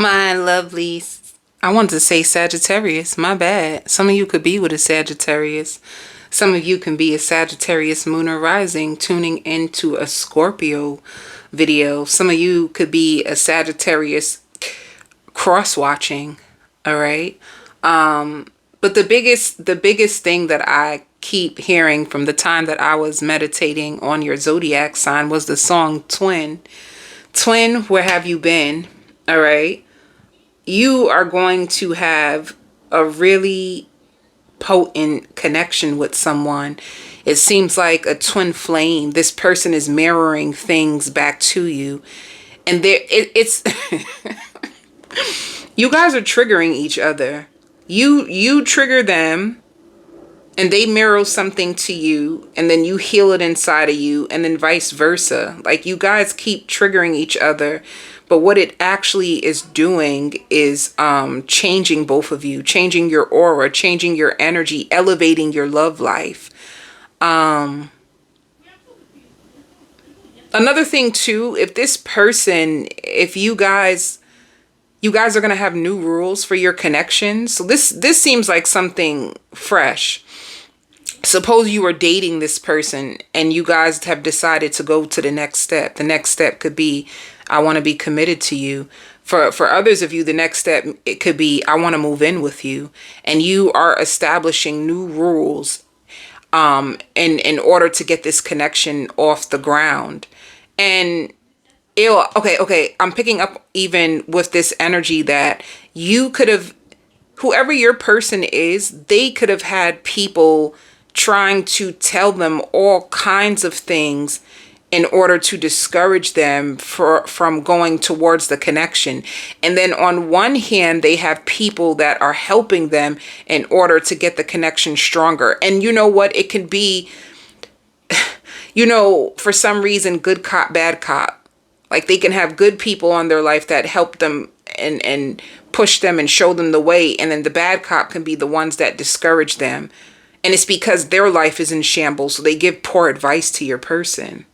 My lovely, I wanted to say Sagittarius, my bad. Some of you could be with a Sagittarius. Some of you can be a Sagittarius moon or rising tuning into a Scorpio video. Some of you could be a Sagittarius cross watching. All right. But the biggest thing that I keep hearing from the time that I was meditating on your zodiac sign was the song Twin. Twin, where have you been? All right. You are going to have a really potent connection with someone. It seems like a twin flame. This person is mirroring things back to you. And it's you guys are triggering each other. You trigger them and they mirror something to you, and then you heal it inside of you, and then vice versa. Like, you guys keep triggering each other, but what it actually is doing is changing both of you, changing your aura, changing your energy, elevating your love life. Another thing too, if this person, if you guys are going to have new rules for your connections. So this seems like something fresh. Suppose you were dating this person and you guys have decided to go to the next step. The next step could be, I want to be committed to you. For others of you, the next step, it could be, I want to move in with you. And you are establishing new rules in order to get this connection off the ground. And okay, I'm picking up even with this energy that you could have, whoever your person is, they could have had people trying to tell them all kinds of things in order to discourage them from going towards the connection. And then on one hand, they have people that are helping them in order to get the connection stronger. And you know what? It can be, for some reason, good cop, bad cop. Like, they can have good people on their life that help them and push them and show them the way. And then the bad cop can be the ones that discourage them. And it's because their life is in shambles. So they give poor advice to your person.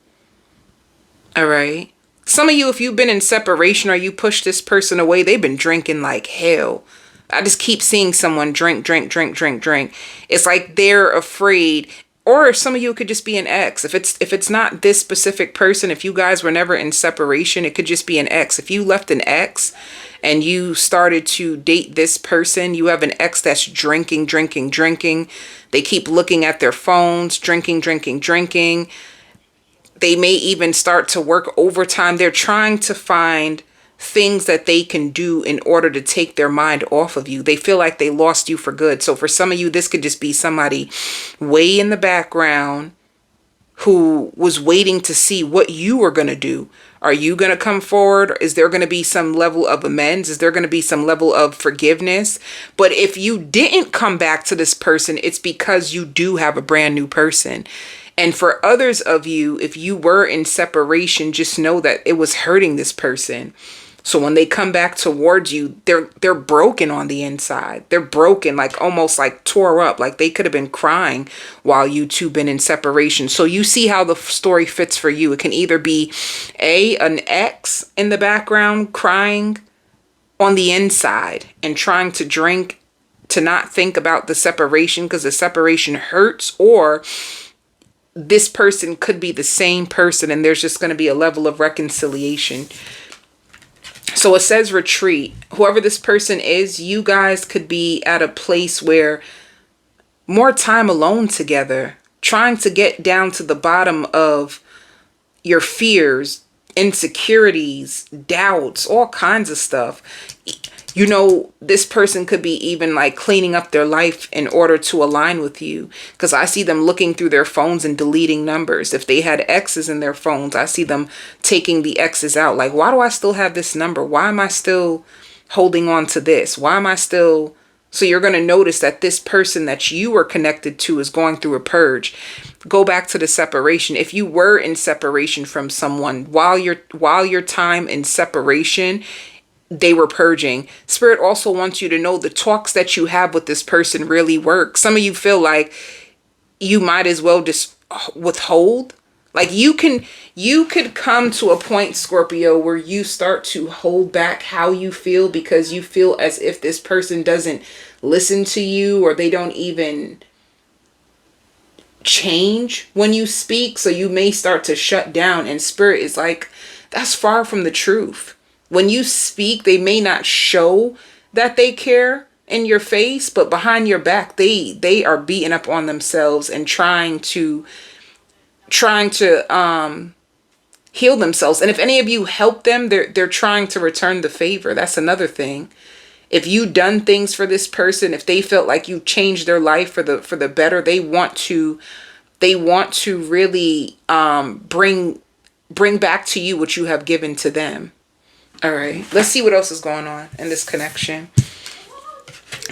All right. Some of you, if you've been in separation or you push this person away, they've been drinking like hell. I just keep seeing someone drink. It's like they're afraid. Or some of you could just be an ex. If it's not this specific person, if you guys were never in separation, it could just be an ex. If you left an ex and you started to date this person, you have an ex that's drinking. They keep looking at their phones, drinking. They may even start to work overtime. They're trying to find things that they can do in order to take their mind off of you. They feel like they lost you for good. So for some of you, this could just be somebody way in the background who was waiting to see what you were going to do. Are you going to come forward? Is there going to be some level of amends? Is there going to be some level of forgiveness? But if you didn't come back to this person, it's because you do have a brand new person. And for others of you, if you were in separation, just know that it was hurting this person. So when they come back towards you, they're broken on the inside. They're broken, like almost like tore up, like they could have been crying while you two been in separation. So you see how the story fits for you. It can either be an ex in the background crying on the inside and trying to drink to not think about the separation because the separation hurts, or this person could be the same person and there's just going to be a level of reconciliation. So it says retreat. Whoever this person is, you guys could be at a place where more time alone together, trying to get down to the bottom of your fears, insecurities, doubts, all kinds of stuff. This person could be even like cleaning up their life in order to align with you. Because I see them looking through their phones and deleting numbers. If they had exes in their phones, I see them taking the exes out. Like, why do I still have this number? Why am I still holding on to this? Why am I still... So you're going to notice that this person that you were connected to is going through a purge. Go back to the separation. If you were in separation from someone while your time in separation, they were purging. Spirit also wants you to know the talks that you have with this person really work. Some of you feel like you might as well just withhold. Like you could come to a point, Scorpio, where you start to hold back how you feel because you feel as if this person doesn't listen to you, or they don't even change when you speak. So you may start to shut down, and spirit is like, that's far from the truth. When you speak, they may not show that they care in your face, but behind your back, they are beating up on themselves and trying to heal themselves. And if any of you help them, they're trying to return the favor. That's another thing. If you done things for this person, if they felt like you changed their life for the better, they want to really bring back to you what you have given to them. All right, let's see what else is going on in this connection.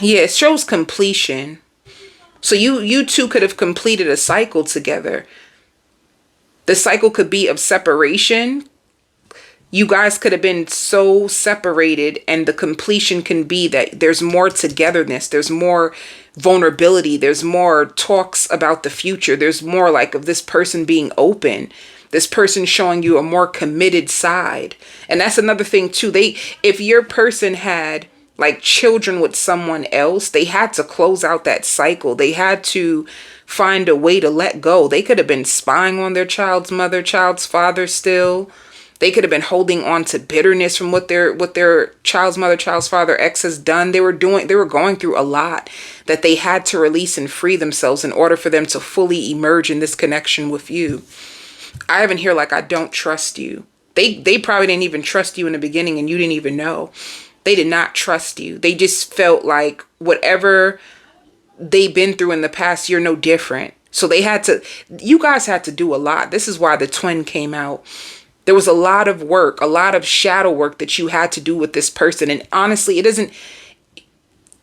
Yeah, it shows completion. So you two could have completed a cycle together. The cycle could be of separation. You guys could have been so separated, and the completion can be that there's more togetherness, there's more vulnerability, there's more talks about the future, there's more like of this person being open, this person showing you a more committed side. And that's another thing too. If your person had like children with someone else, they had to close out that cycle. They had to find a way to let go. They could have been spying on their child's mother, child's father still. They could have been holding on to bitterness from what their child's mother, child's father, ex has done. They were going through a lot that they had to release and free themselves in order for them to fully emerge in this connection with you. I have in here like, I don't trust you. They probably didn't even trust you in the beginning, and you didn't even know. They did not trust you. They just felt like whatever they've been through in the past, you're no different. So you guys had to do a lot. This is why the twin came out. There was a lot of work, a lot of shadow work that you had to do with this person. And honestly, the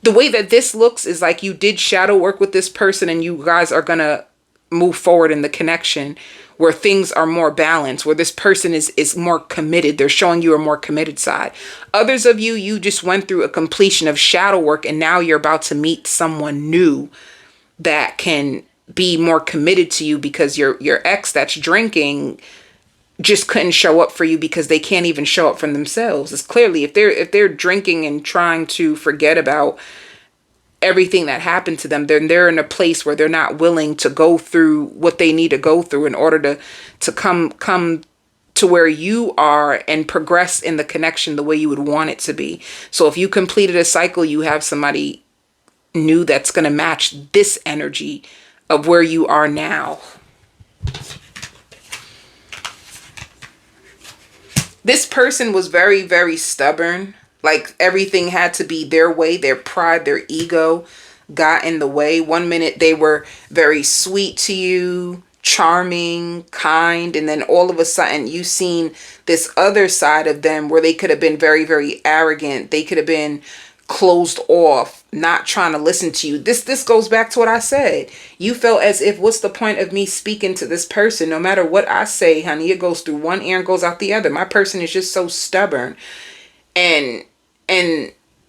way that this looks is like you did shadow work with this person, and you guys are going to move forward in the connection where things are more balanced, where this person is more committed. They're showing you a more committed side. Others of you just went through a completion of shadow work, and now you're about to meet someone new that can be more committed to you, because your ex that's drinking just couldn't show up for you because they can't even show up for themselves. It's clearly, if they're drinking and trying to forget about everything that happened to them, then they're in a place where they're not willing to go through what they need to go through in order to come to where you are and progress in the connection the way you would want it to be. So if you completed a cycle, you have somebody new that's going to match this energy of where you are now. This person was very, very stubborn. Like everything had to be their way. Their pride, their ego got in the way. One minute they were very sweet to you, charming, kind. And then all of a sudden you seen this other side of them where they could have been very, very arrogant. They could have been closed off, not trying to listen to you. This goes back to what I said. You felt as if, what's the point of me speaking to this person? No matter what I say, honey, it goes through one ear and goes out the other. My person is just so stubborn. And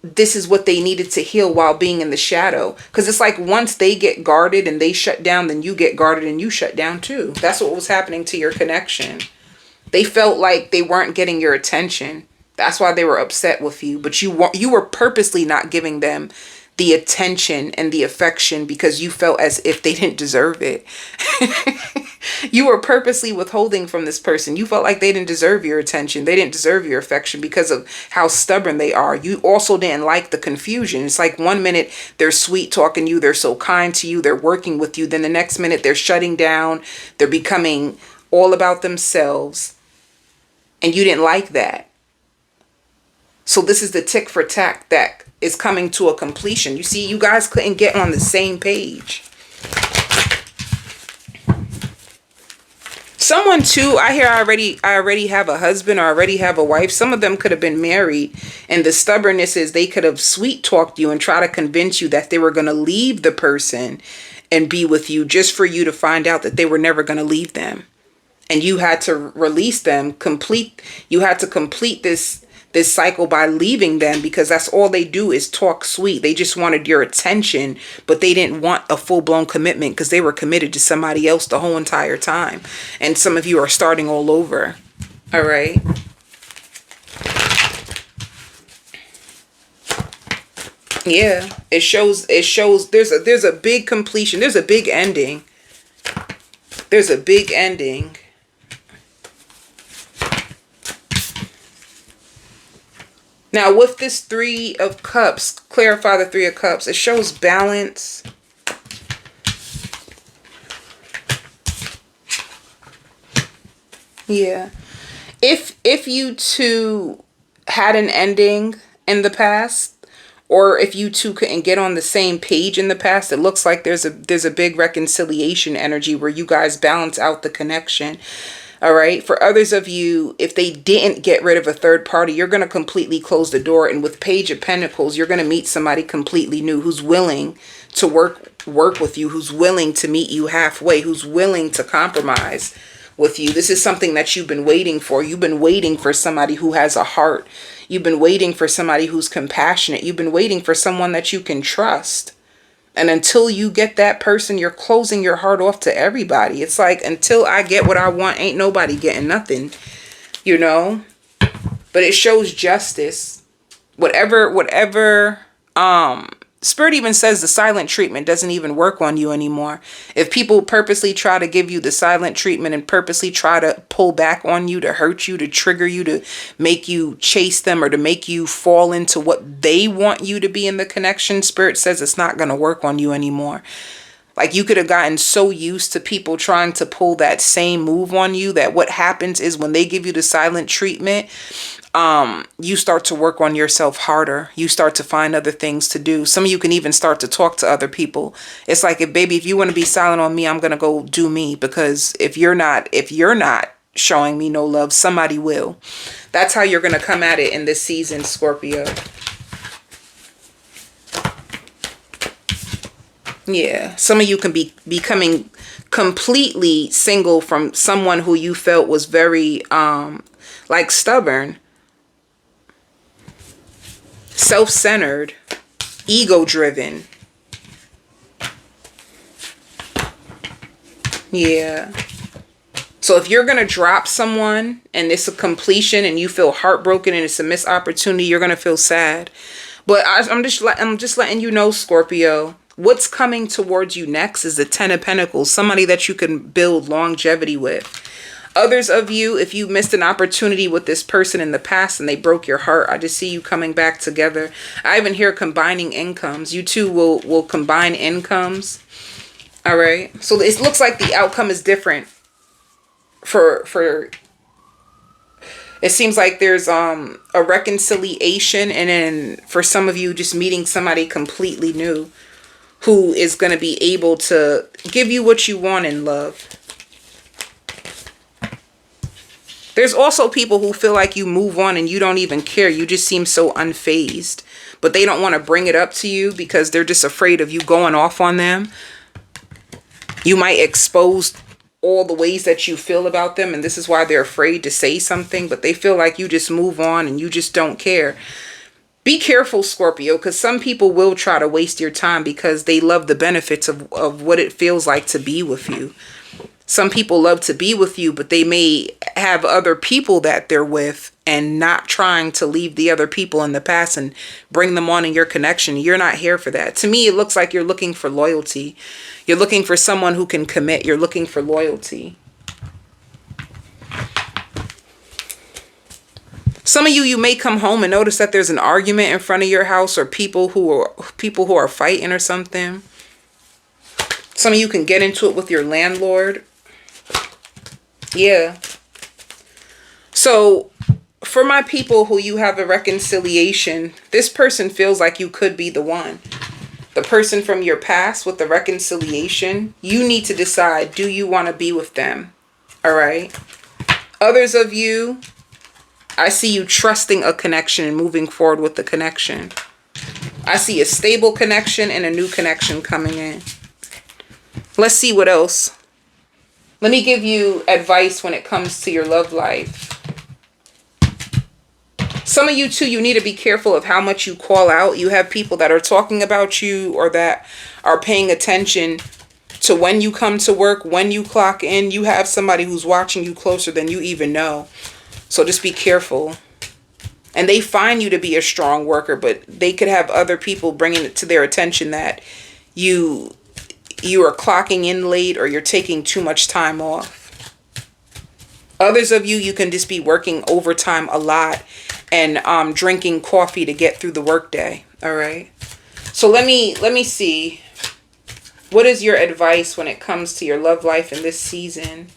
this is what they needed to heal while being in the shadow. Because it's like once they get guarded and they shut down, then you get guarded and you shut down too. That's what was happening to your connection. They felt like they weren't getting your attention. That's why they were upset with you. But you were purposely not giving them the attention and the affection because you felt as if they didn't deserve it. You were purposely withholding from this person. You felt like they didn't deserve your attention. They didn't deserve your affection because of how stubborn they are. You also didn't like the confusion. It's like one minute they're sweet talking you. They're so kind to you. They're working with you. Then the next minute they're shutting down. They're becoming all about themselves. And you didn't like that. So this is the tick for tack that is coming to a completion. You see, you guys couldn't get on the same page. Someone too, I hear I already have a husband or already have a wife. Some of them could have been married, and the stubbornness is they could have sweet talked you and try to convince you that they were going to leave the person and be with you just for you to find out that they were never going to leave them. And you had to release them, you had to complete this this cycle by leaving them, because that's all they do is talk sweet. They just wanted your attention, but they didn't want a full-blown commitment because they were committed to somebody else the whole entire time. And some of you are starting all over. All right. Yeah, it shows there's a big completion. There's a big ending. There's a big ending. Now, with this 3 of Cups, clarify the 3 of Cups. It shows balance. Yeah. If you two had an ending in the past, or if you two couldn't get on the same page in the past, it looks like there's a big reconciliation energy where you guys balance out the connection. All right. For others of you, if they didn't get rid of a third party, you're going to completely close the door. And with Page of Pentacles, you're going to meet somebody completely new who's willing to work with you, who's willing to meet you halfway, who's willing to compromise with you. This is something that you've been waiting for. You've been waiting for somebody who has a heart. You've been waiting for somebody who's compassionate. You've been waiting for someone that you can trust. And until you get that person, you're closing your heart off to everybody. It's like, until I get what I want, ain't nobody getting nothing, you know? But it shows justice. Whatever, Spirit even says the silent treatment doesn't even work on you anymore. If people purposely try to give you the silent treatment and purposely try to pull back on you, to hurt you, to trigger you, to make you chase them, or to make you fall into what they want you to be in the connection, Spirit says it's not going to work on you anymore. Like, you could have gotten so used to people trying to pull that same move on you that what happens is when they give you the silent treatment, you start to work on yourself harder. You start to find other things to do. Some of you can even start to talk to other people. It's like, if you want to be silent on me, I'm going to go do me, because if you're not showing me no love, somebody will. That's how you're going to come at it in this season, Scorpio. Yeah, some of you can be becoming completely single from someone who you felt was very like stubborn, self-centered, ego-driven. Yeah. So if you're going to drop someone and it's a completion and you feel heartbroken and it's a missed opportunity, you're going to feel sad. But I'm just letting you know, Scorpio, what's coming towards you next is the 10 of Pentacles, somebody that you can build longevity with. Others of you, if you missed an opportunity with this person in the past and they broke your heart, I just see you coming back together. I even hear combining incomes. You two will combine incomes. All right. So it looks like the outcome is different for it seems like there's a reconciliation, and then for some of you, just meeting somebody completely new who is going to be able to give you what you want in love. There's also people who feel like you move on and you don't even care. You just seem so unfazed, but they don't want to bring it up to you because they're just afraid of you going off on them. You might expose all the ways that you feel about them, and this is why they're afraid to say something, but they feel like you just move on and you just don't care. Be careful, Scorpio, because some people will try to waste your time because they love the benefits of what it feels like to be with you. Some people love to be with you, but they may have other people that they're with and not trying to leave the other people in the past and bring them on in your connection. You're not here for that. To me, it looks like you're looking for loyalty. You're looking for someone who can commit. You're looking for loyalty. Some of you may come home and notice that there's an argument in front of your house, or people who are fighting or something. Some of you can get into it with your landlord. Yeah. So for my people who you have a reconciliation, this person feels like you could be the one. The person from your past with the reconciliation, you need to decide, do you want to be with them? All right. Others of you, I see you trusting a connection and moving forward with the connection. I see a stable connection and a new connection coming in. Let's see what else. Let me give you advice when it comes to your love life. Some of you too, you need to be careful of how much you call out. You have people that are talking about you or that are paying attention to when you come to work, when you clock in. You have somebody who's watching you closer than you even know. So just be careful. And they find you to be a strong worker, but they could have other people bringing it to their attention that you are clocking in late or you're taking too much time off. Others of you, you can just be working overtime a lot and drinking coffee to get through the workday. All right. So let me see. What is your advice when it comes to your love life in this season?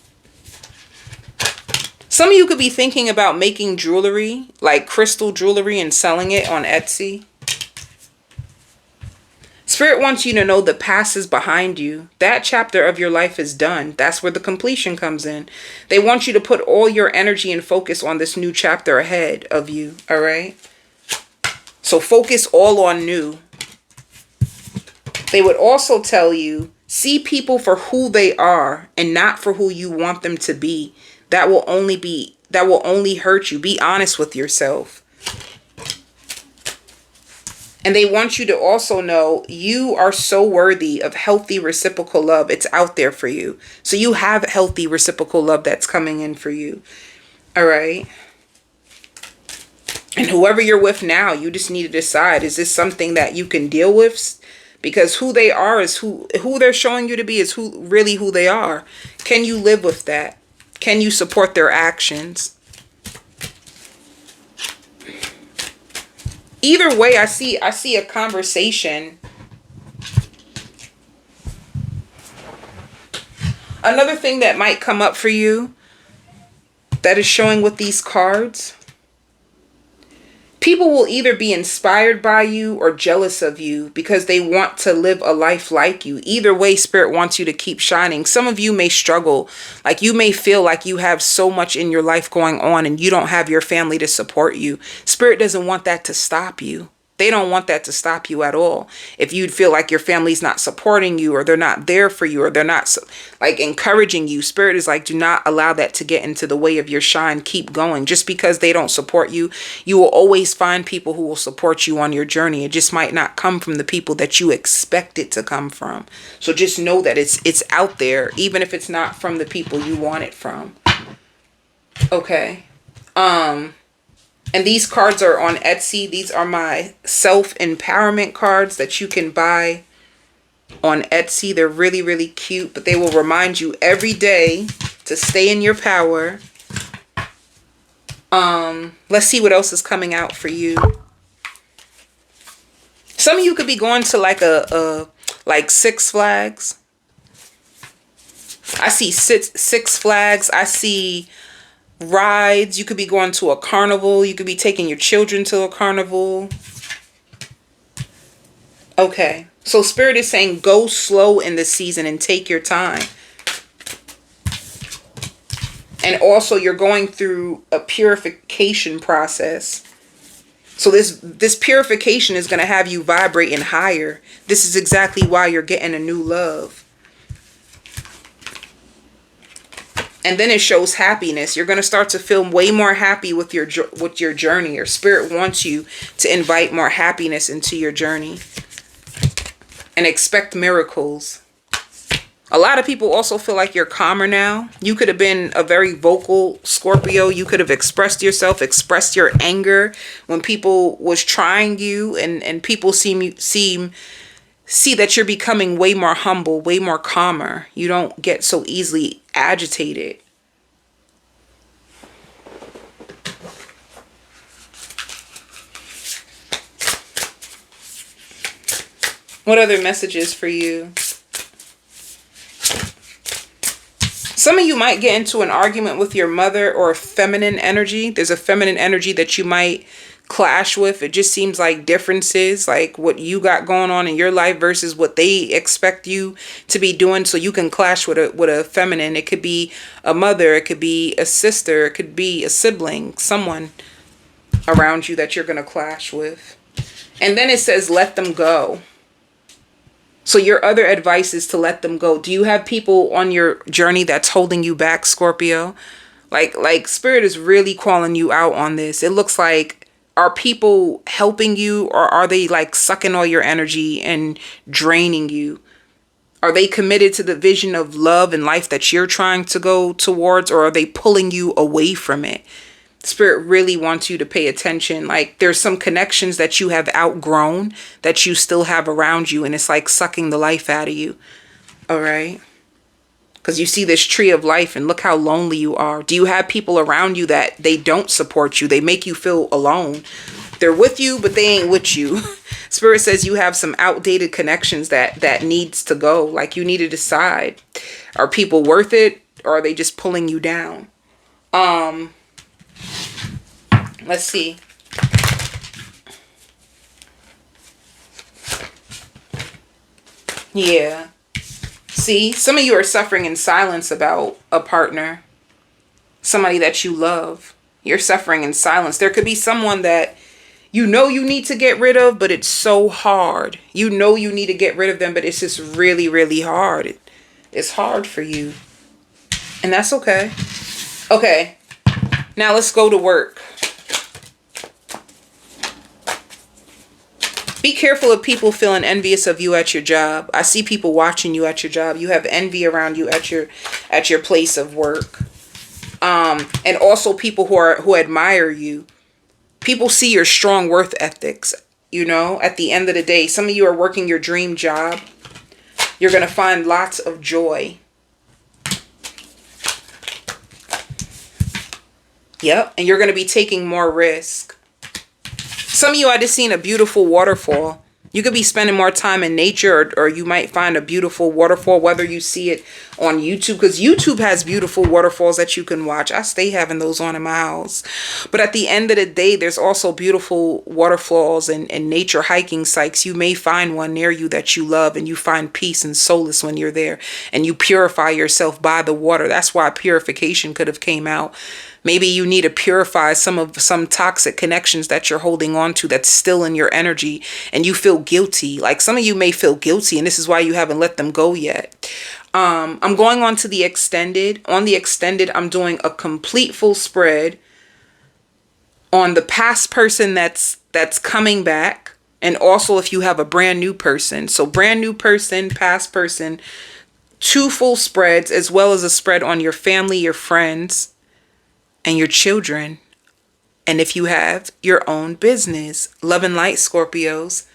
Some of you could be thinking about making jewelry, like crystal jewelry, and selling it on Etsy. Spirit wants you to know the past is behind you. That chapter of your life is done. That's where the completion comes in. They want you to put all your energy and focus on this new chapter ahead of you. All right. So focus all on new. They would also tell you, see people for who they are and not for who you want them to be. That will only hurt you. Be honest with yourself. And they want you to also know you are so worthy of healthy reciprocal love. It's out there for you. So you have healthy reciprocal love that's coming in for you. All right. And whoever you're with now, you just need to decide, is this something that you can deal with? Because who they are is who they're showing you to be is who they are. Can you live with that? Can you support their actions? Either way, I see a conversation. Another thing that might come up for you that is showing with these cards. People will either be inspired by you or jealous of you because they want to live a life like you. Either way, Spirit wants you to keep shining. Some of you may struggle. Like you may feel like you have so much in your life going on and you don't have your family to support you. Spirit doesn't want that to stop you. They don't want that to stop you at all. If you'd feel like your family's not supporting you or they're not there for you or they're not like encouraging you, Spirit is like, do not allow that to get into the way of your shine. Keep going. Just because they don't support you, you will always find people who will support you on your journey. It just might not come from the people that you expect it to come from. So just know that it's out there, even if it's not from the people you want it from. Okay. And these cards are on Etsy. These are my self-empowerment cards that you can buy on Etsy. They're really, really cute, but they will remind you every day to stay in your power. Let's see what else is coming out for you. Some of you could be going to like Six Flags. I see Six Flags. I see rides. You could be going to a carnival. You could be taking your children to a carnival. Okay. So Spirit is saying go slow in this season and take your time. And also you're going through a purification process. So this purification is going to have you vibrating higher. This is exactly why you're getting a new love. And then it shows happiness. You're going to start to feel way more happy with your journey. Your Spirit wants you to invite more happiness into your journey. And expect miracles. A lot of people also feel like you're calmer now. You could have been a very vocal Scorpio. You could have expressed yourself, expressed your anger when people was trying you. And people see that you're becoming way more humble, way more calmer. You don't get so easily agitated. What other messages for you? Some of you might get into an argument with your mother or a feminine energy. There's a feminine energy that you might clash with. It just seems like differences, like what you got going on in your life versus what they expect you to be doing. So you can clash with a feminine. It could be a mother, it could be a sister, it could be a sibling, someone around you that you're going to clash with. And then it says let them go. So your other advice is to let them go. Do you have people on your journey that's holding you back, Scorpio? Like Spirit is really calling you out on this. It looks like Are people helping you, or are they like sucking all your energy and draining you? Are they committed to the vision of love and life that you're trying to go towards, or are they pulling you away from it? Spirit really wants you to pay attention. Like, there's some connections that you have outgrown that you still have around you, and it's like sucking the life out of you. All right? Because you see this tree of life and look how lonely you are. Do you have people around you that they don't support you? They make you feel alone. They're with you, but they ain't with you. Spirit says you have some outdated connections that needs to go. Like, you need to decide. Are people worth it, or are they just pulling you down? Let's see. Yeah. See, some of you are suffering in silence about a partner, somebody that you love. You're suffering in silence. There could be someone that you know you need to get rid of, but it's so hard. You know you need to get rid of them, but it's just really, really hard. It's hard for you. And that's okay. Okay. Now let's go to work. Be careful of people feeling envious of you at your job. I see people watching you at your job. You have envy around you at your place of work. And also people who admire you. People see your strong worth ethics. You know, at the end of the day, some of you are working your dream job. You're going to find lots of joy. Yep. And you're going to be taking more risk. Some of you, I just seen a beautiful waterfall. You could be spending more time in nature, or you might find a beautiful waterfall, whether you see it on YouTube, because YouTube has beautiful waterfalls that you can watch. I stay having those on in my house. But at the end of the day, there's also beautiful waterfalls and nature hiking sites. You may find one near you that you love, and you find peace and solace when you're there, and you purify yourself by the water. That's why purification could have came out. Maybe you need to purify some toxic connections that you're holding on to that's still in your energy, and you feel guilty. Like, some of you may feel guilty, and this is why you haven't let them go yet. I'm going on to the extended. On the extended, I'm doing a complete full spread on the past person that's coming back, and also if you have a brand new person. So brand new person, past person, 2 full spreads, as well as a spread on your family, your friends, and your children. And if you have your own business. Love and light, Scorpios.